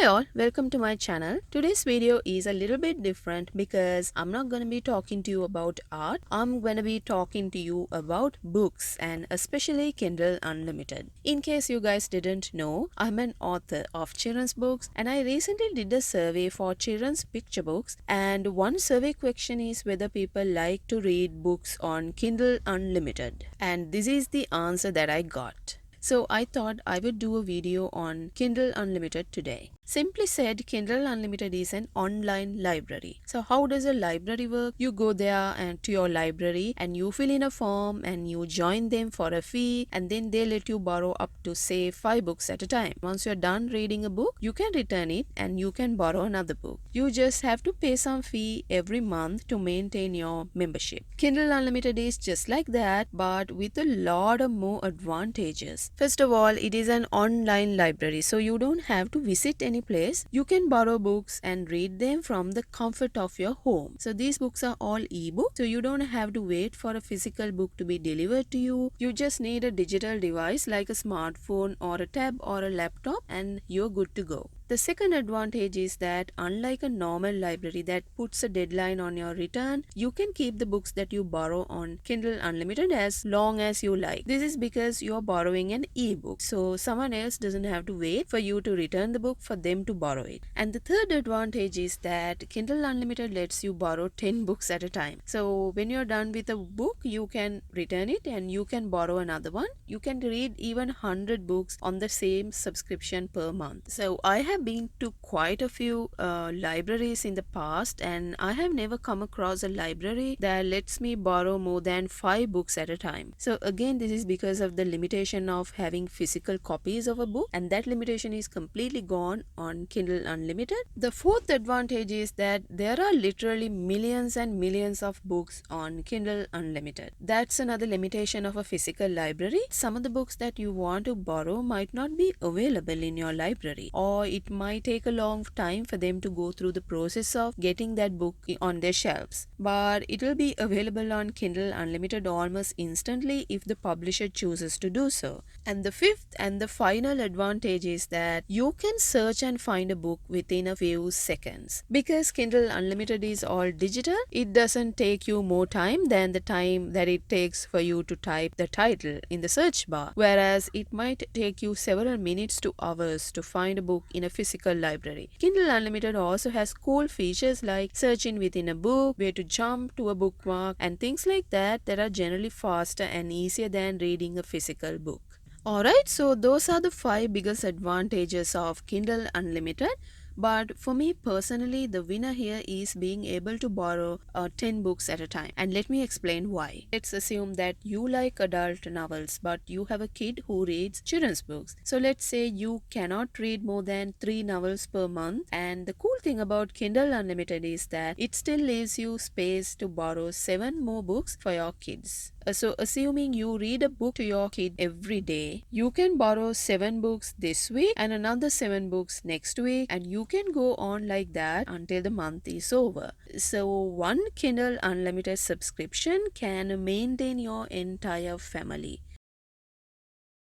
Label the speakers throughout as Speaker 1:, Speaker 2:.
Speaker 1: Hi all, welcome to my channel. Today's video is a little bit different because I'm not going to be talking to you about art. I'm going to be talking to you about books and especially Kindle Unlimited. In case you guys didn't know, I'm an author of children's books and I recently did a survey for children's picture books, and one survey question is whether people like to read books on Kindle Unlimited, and this is the answer that I got. So I thought I would do a video on Kindle Unlimited today. Simply said, Kindle Unlimited is an online library. So how does a library work? You go there and to your library and you fill in a form and you join them for a fee, and then they let you borrow up to say 5 books at a time. Once you're done reading a book, you can return it and you can borrow another book. You just have to pay some fee every month to maintain your membership. Kindle Unlimited is just like that, but with a lot of more advantages. First of all, it is an online library, so you don't have to visit any place. You can borrow books and read them from the comfort of your home. So these books are all e-books, so you don't have to wait for a physical book to be delivered to you. You just need a digital device like a smartphone or a tab or a laptop and you're good to go. The second advantage is that unlike a normal library that puts a deadline on your return, you can keep the books that you borrow on Kindle Unlimited as long as you like. This is because you're borrowing an e-book, so someone else doesn't have to wait for you to return the book for them to borrow it. And the third advantage is that Kindle Unlimited lets you borrow 10 books at a time. So when you're done with a book, you can return it and you can borrow another one. You can read even 100 books on the same subscription per month. So I have been to quite a few libraries in the past, and I have never come across a library that lets me borrow more than 5 books at a time. So again, this is because of the limitation of having physical copies of a book, and that limitation is completely gone on Kindle Unlimited. The fourth advantage is that there are literally millions and millions of books on Kindle Unlimited. That's another limitation of a physical library. Some of the books that you want to borrow might not be available in your library, or it might take a long time for them to go through the process of getting that book on their shelves. But it will be available on Kindle Unlimited almost instantly if the publisher chooses to do so. And the fifth and the final advantage is that you can search and find a book within a few seconds. Because Kindle Unlimited is all digital, it doesn't take you more time than the time that it takes for you to type the title in the search bar, whereas it might take you several minutes to hours to find a book in a physical library. Kindle Unlimited also has cool features like searching within a book, where to jump to a bookmark, and things like that are generally faster and easier than reading a physical book. Alright, so those are the 5 biggest advantages of Kindle Unlimited. But for me personally, the winner here is being able to borrow 10 books at a time. And let me explain why. Let's assume that you like adult novels, but you have a kid who reads children's books. So let's say you cannot read more than 3 novels per month. And the cool thing about Kindle Unlimited is that it still leaves you space to borrow 7 more books for your kids. So assuming you read a book to your kid every day, you can borrow 7 books this week and another 7 books next week, and you can go on like that until the month is over. So one Kindle Unlimited subscription can maintain your entire family.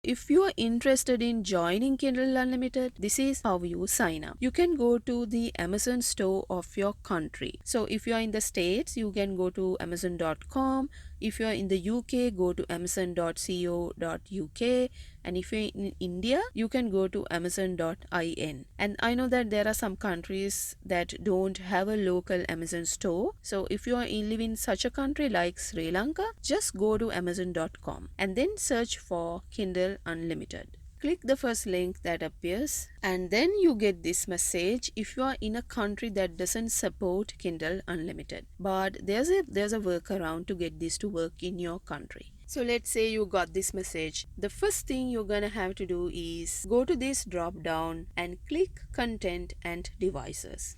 Speaker 1: If you are interested in joining Kindle Unlimited, this is how you sign up. You can go to the Amazon store of your country. So if you are in the States, you can go to amazon.com. If you are in the UK, go to amazon.co.uk. And if you're in India, you can go to amazon.in. And I know that there are some countries that don't have a local Amazon store. So if you are live in such a country like Sri Lanka, just go to amazon.com and then search for Kindle Unlimited. Click the first link that appears, and then you get this message if you are in a country that doesn't support Kindle Unlimited. But there's a workaround to get this to work in your country. So let's say you got this message. The first thing you're gonna have to do is go to this drop down and click Content and Devices.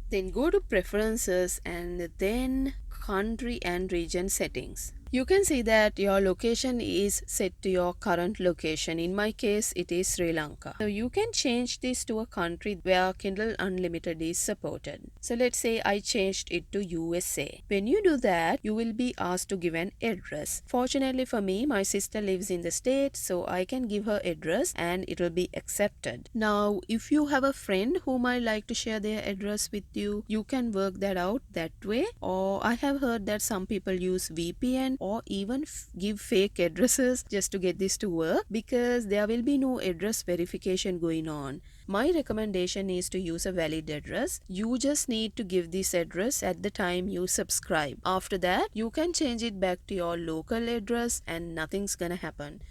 Speaker 1: Then go to Preferences and then Country and Region Settings. You can see that your location is set to your current location. In my case, it is Sri Lanka. So you can change this to a country where Kindle Unlimited is supported. So let's say I changed it to USA. When you do that, you will be asked to give an address. Fortunately for me, my sister lives in the States, so I can give her address and it will be accepted. Now, if you have a friend who might like to share their address with you, you can work that out that way. Or I have heard that some people use VPN or even give fake addresses just to get this to work, because there will be no address verification going on. My recommendation is to use a valid address. You just need to give this address at the time you subscribe. After that, you can change it back to your local address and nothing's gonna happen.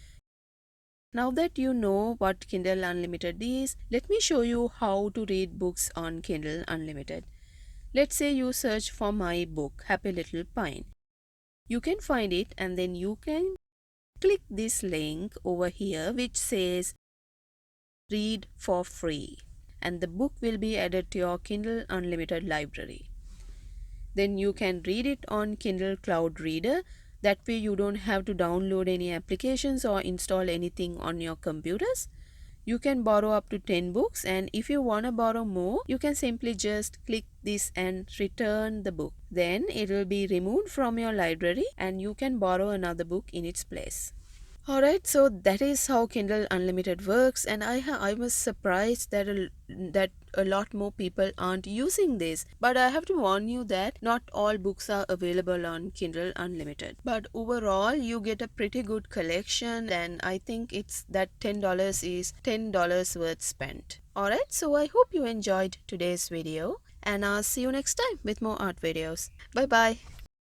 Speaker 1: Now that you know what Kindle Unlimited is, let me show you how to read books on Kindle Unlimited. Let's say you search for my book, Happy Little Pine. You can find it and then you can click this link over here which says read for free, and the book will be added to your Kindle Unlimited library. Then you can read it on Kindle Cloud Reader. That way you don't have to download any applications or install anything on your computers. You can borrow up to 10 books, and if you want to borrow more, you can simply just click this and return the book. Then it will be removed from your library and you can borrow another book in its place. Alright, so that is how Kindle Unlimited works, and I was surprised that a lot more people aren't using this. But I have to warn you that not all books are available on Kindle Unlimited. But overall, you get a pretty good collection, and I think it's that $10 is $10 worth spent. Alright, so I hope you enjoyed today's video, and I'll see you next time with more art videos. Bye bye.